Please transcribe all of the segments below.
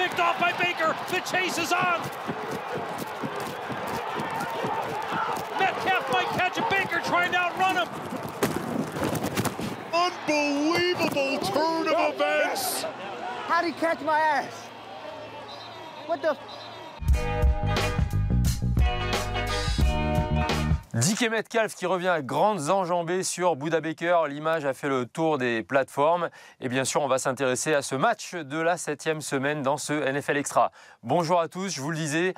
picked off by Baker. The chase is on. Metcalf might catch a Baker trying to outrun him. Unbelievable turn of events. How'd he catch my ass? What the... DK Metcalf qui revient à grandes enjambées sur Budda Baker. L'image a fait le tour des plateformes. Et bien sûr, on va s'intéresser à ce match de la 7e semaine dans ce NFL Extra. Bonjour à tous, je vous le disais.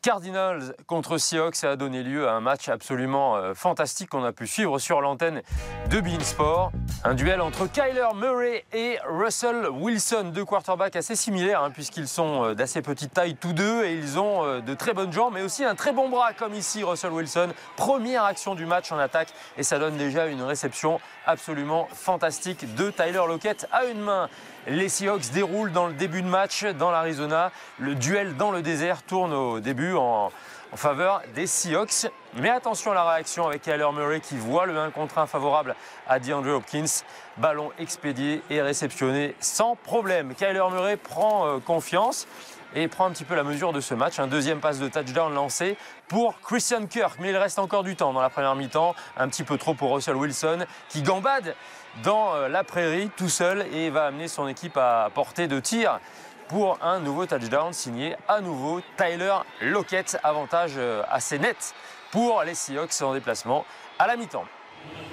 Cardinals contre Seahawks, ça a donné lieu à un match absolument fantastique qu'on a pu suivre sur l'antenne de beIN Sport. Un duel entre Kyler Murray et Russell Wilson, deux quarterbacks assez similaires puisqu'ils sont d'assez petite taille tous deux et ils ont de très bonnes jambes mais aussi un très bon bras comme ici Russell Wilson. Première action du match en attaque et ça donne déjà une réception absolument fantastique de Tyler Lockett à une main. Les Seahawks déroulent dans le début de match dans l'Arizona. Le duel dans le désert tourne au début en faveur des Seahawks. Mais attention à la réaction avec Kyler Murray qui voit le 1 contre 1 favorable à DeAndre Hopkins. Ballon expédié et réceptionné sans problème. Kyler Murray prend confiance et prend un petit peu la mesure de ce match. Un deuxième passe de touchdown lancé pour Christian Kirk. Mais il reste encore du temps dans la première mi-temps. Un petit peu trop pour Russell Wilson qui gambade dans la prairie tout seul et va amener son équipe à portée de tir pour un nouveau touchdown signé à nouveau Tyler Lockett. Avantage assez net pour les Seahawks en déplacement à la mi-temps.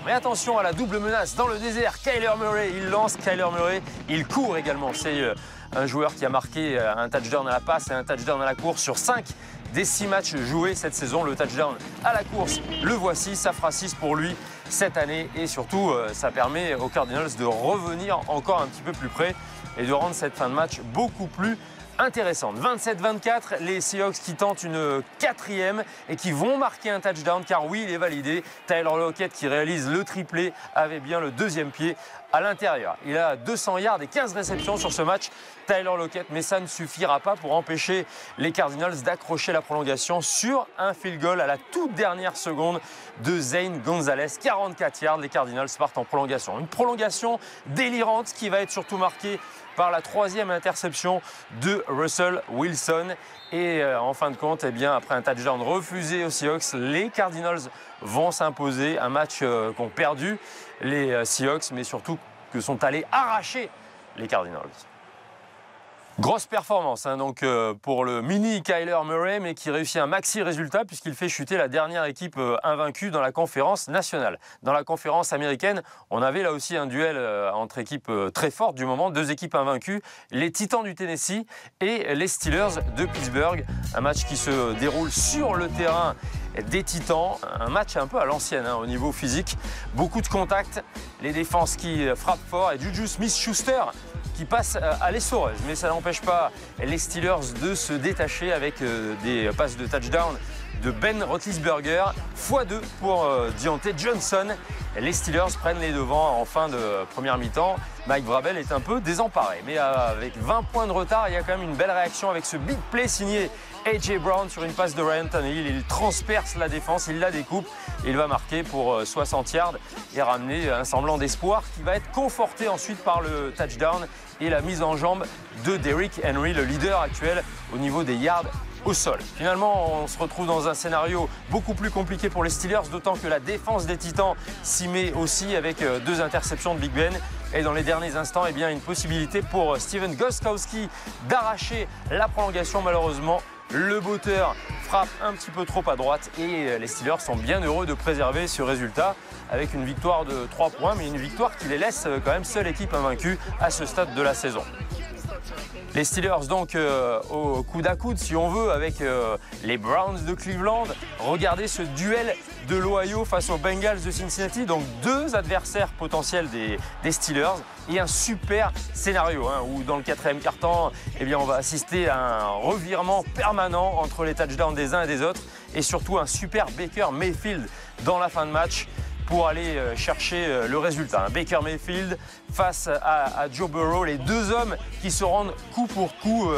Mais attention à la double menace dans le désert. Kyler Murray, il lance. Kyler Murray, il court également. C'est un joueur qui a marqué un touchdown à la passe et un touchdown à la course sur 5 des 6 matchs joués cette saison. Le touchdown à la course, le voici. Ça fera 6 pour lui cette année. Et surtout, ça permet aux Cardinals de revenir encore un petit peu plus près et de rendre cette fin de match beaucoup plus intéressante. 27-24, les Seahawks qui tentent une 4e et qui vont marquer un touchdown car oui, il est validé. Tyler Lockett qui réalise le triplé avait bien le deuxième pied à l'intérieur. Il a 200 yards et 15 réceptions sur ce match, Tyler Lockett, mais ça ne suffira pas pour empêcher les Cardinals d'accrocher la prolongation sur un field goal à la toute dernière seconde de Zane Gonzalez. 44 yards, les Cardinals partent en prolongation. Une prolongation délirante qui va être surtout marquée par la 3e interception de Russell Wilson. Et en fin de compte, eh bien, après un touchdown refusé aux Seahawks, les Cardinals vont s'imposer. Un match qu'ont perdu les Seahawks, mais surtout que sont allés arracher les Cardinals. Grosse performance donc pour le mini Kyler Murray, mais qui réussit un maxi résultat puisqu'il fait chuter la dernière équipe invaincue dans la conférence nationale. Dans la conférence américaine, on avait là aussi un duel entre équipes très fortes du moment, deux équipes invaincues, les Titans du Tennessee et les Steelers de Pittsburgh. Un match qui se déroule sur le terrain des Titans, un match un peu à l'ancienne au niveau physique, beaucoup de contacts, les défenses qui frappent fort et Juju Smith-Schuster qui passe à l'essoreuse. Mais ça n'empêche pas les Steelers de se détacher avec des passes de touchdown de Ben Roethlisberger, x2 pour Diontae Johnson. Les Steelers prennent les devants en fin de première mi-temps. Mike Vrabel est un peu désemparé. Mais avec 20 points de retard, il y a quand même une belle réaction avec ce big play signé A.J. Brown sur une passe de Ryan Tannehill. Il transperce la défense, il la découpe. Et il va marquer pour 60 yards et ramener un semblant d'espoir qui va être conforté ensuite par le touchdown et la mise en jambe de Derrick Henry, le leader actuel au niveau des yards au sol. Finalement, on se retrouve dans un scénario beaucoup plus compliqué pour les Steelers, d'autant que la défense des Titans s'y met aussi avec 2 interceptions de Big Ben. Et dans les derniers instants, eh bien, une possibilité pour Steven Gostkowski d'arracher la prolongation. Malheureusement, le botteur frappe un petit peu trop à droite et les Steelers sont bien heureux de préserver ce résultat avec une victoire de 3 points, mais une victoire qui les laisse quand même seule équipe invaincue à ce stade de la saison. Les Steelers donc au coude à coude si on veut avec les Browns de Cleveland. Regardez ce duel de l'Ohio face aux Bengals de Cincinnati. Donc 2 adversaires potentiels des Steelers et un super scénario où dans le 4e quart-temps, eh bien, on va assister à un revirement permanent entre les touchdowns des uns et des autres et surtout un super Baker Mayfield dans la fin de match pour aller chercher le résultat. Baker Mayfield face à Joe Burrow, les deux hommes qui se rendent coup pour coup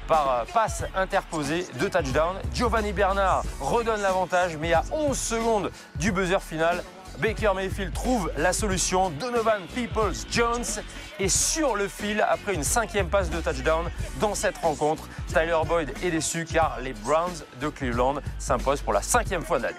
par passe interposée de touchdown. Giovanni Bernard redonne l'avantage, mais à 11 secondes du buzzer final, Baker Mayfield trouve la solution. Donovan Peoples-Jones est sur le fil après une 5e passe de touchdown dans cette rencontre. Tyler Boyd est déçu car les Browns de Cleveland s'imposent pour la 5e fois de l'année.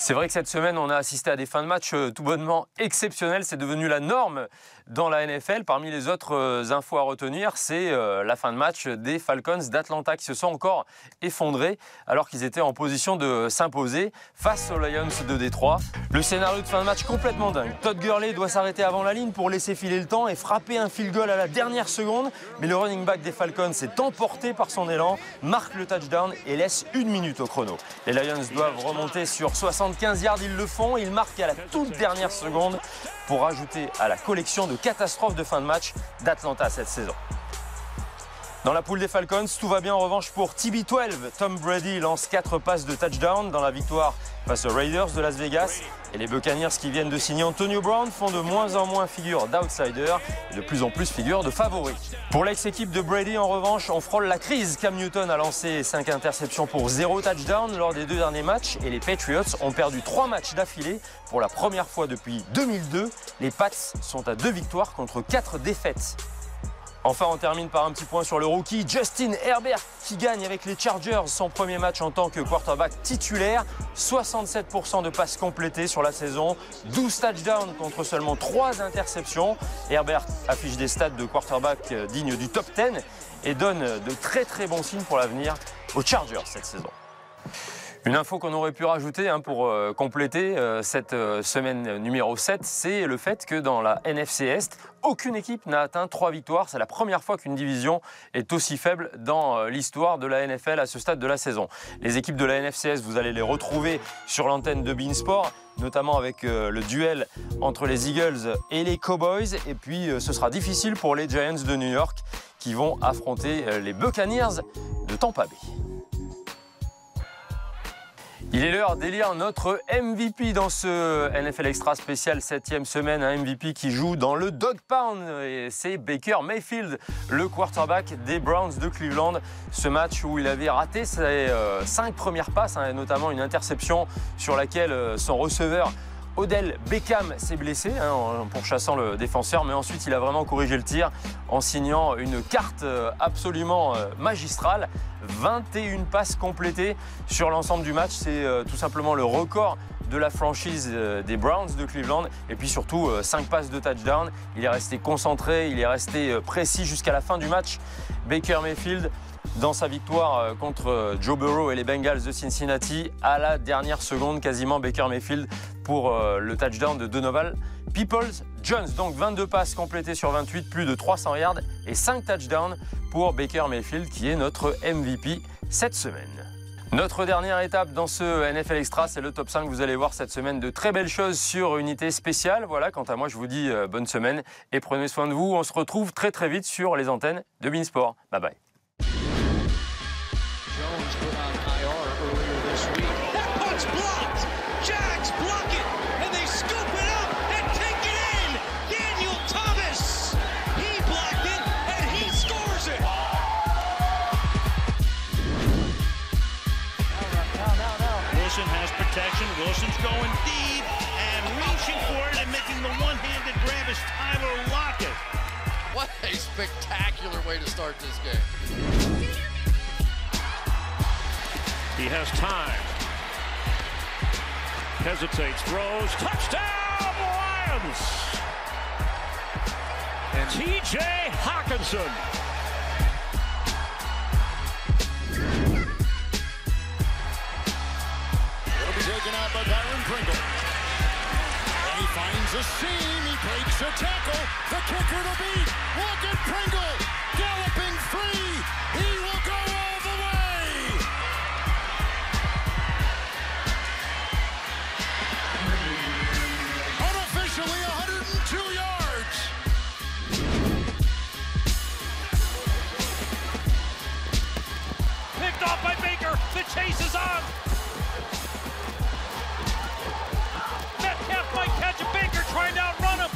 C'est vrai que cette semaine, on a assisté à des fins de match tout bonnement exceptionnelles. C'est devenu la norme dans la NFL. Parmi les autres infos à retenir, c'est la fin de match des Falcons d'Atlanta qui se sont encore effondrés alors qu'ils étaient en position de s'imposer face aux Lions de Détroit. Le scénario de fin de match complètement dingue. Todd Gurley doit s'arrêter avant la ligne pour laisser filer le temps et frapper un field goal à la dernière seconde. Mais le running back des Falcons est emporté par son élan, marque le touchdown et laisse 1 minute au chrono. Les Lions doivent remonter sur 75 yards, ils le font. Ils marquent à la toute dernière seconde pour ajouter à la collection de catastrophes de fin de match d'Atlanta cette saison. Dans la poule des Falcons, tout va bien en revanche pour TB12. Tom Brady lance 4 passes de touchdown dans la victoire face aux Raiders de Las Vegas. Et les Buccaneers qui viennent de signer Antonio Brown font de moins en moins figure d'outsider et de plus en plus figure de favoris. Pour l'ex-équipe de Brady, en revanche, on frôle la crise. Cam Newton a lancé 5 interceptions pour 0 touchdown lors des 2 derniers matchs et les Patriots ont perdu 3 matchs d'affilée. Pour la première fois depuis 2002, les Pats sont à 2 victoires contre 4 défaites. Enfin, on termine par un petit point sur le rookie Justin Herbert qui gagne avec les Chargers son premier match en tant que quarterback titulaire. 67% de passes complétées sur la saison, 12 touchdowns contre seulement 3 interceptions. Herbert affiche des stats de quarterback dignes du top 10 et donne de très bons signes pour l'avenir aux Chargers cette saison. Une info qu'on aurait pu rajouter pour compléter cette semaine numéro 7, c'est le fait que dans la NFC Est, aucune équipe n'a atteint 3 victoires. C'est la première fois qu'une division est aussi faible dans l'histoire de la NFL à ce stade de la saison. Les équipes de la NFC Est, vous allez les retrouver sur l'antenne de beIN Sport, notamment avec le duel entre les Eagles et les Cowboys. Et puis ce sera difficile pour les Giants de New York qui vont affronter les Buccaneers de Tampa Bay. Il est l'heure d'élire notre MVP dans ce NFL Extra spécial 7e semaine. Un MVP qui joue dans le Dog Pound et c'est Baker Mayfield, le quarterback des Browns de Cleveland. Ce match où il avait raté ses 5 premières passes, notamment une interception sur laquelle son receveur Odell Beckham s'est blessé en pourchassant le défenseur, mais ensuite il a vraiment corrigé le tir en signant une carte absolument magistrale. 21 passes complétées sur l'ensemble du match, c'est tout simplement le record de la franchise des Browns de Cleveland. Et puis surtout 5 passes de touchdown. Il est resté concentré, il est resté précis jusqu'à la fin du match. Baker Mayfield, dans sa victoire contre Joe Burrow et les Bengals de Cincinnati, à la dernière seconde quasiment, Baker Mayfield pour le touchdown de Donovan Peoples-Jones. Donc 22 passes complétées sur 28, plus de 300 yards et 5 touchdowns pour Baker Mayfield qui est notre MVP cette semaine. Notre dernière étape dans ce NFL Extra, c'est le top 5. Vous allez voir cette semaine de très belles choses sur Unité Spéciale. Voilà, quant à moi, je vous dis bonne semaine et prenez soin de vous. On se retrouve très vite sur les antennes de beIN Sport. Bye bye. Wilson's going deep and reaching for it and making the one-handed grab is Tyler Lockett. What a spectacular way to start this game. He has time. Hesitates, throws, touchdown Lions! And T.J. Hockenson. Taken out by Byron Pringle. And he finds a seam. He takes a tackle. The kicker to beat. Look at Pringle galloping free. He will go all the way. Unofficially 102 yards. Picked off by Baker. The chase is on. Baker trying to outrun him.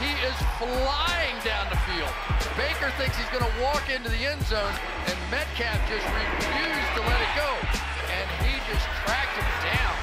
He is flying down the field. Baker thinks he's going to walk into the end zone, and Metcalf just refused to let it go. And he just tracked him down.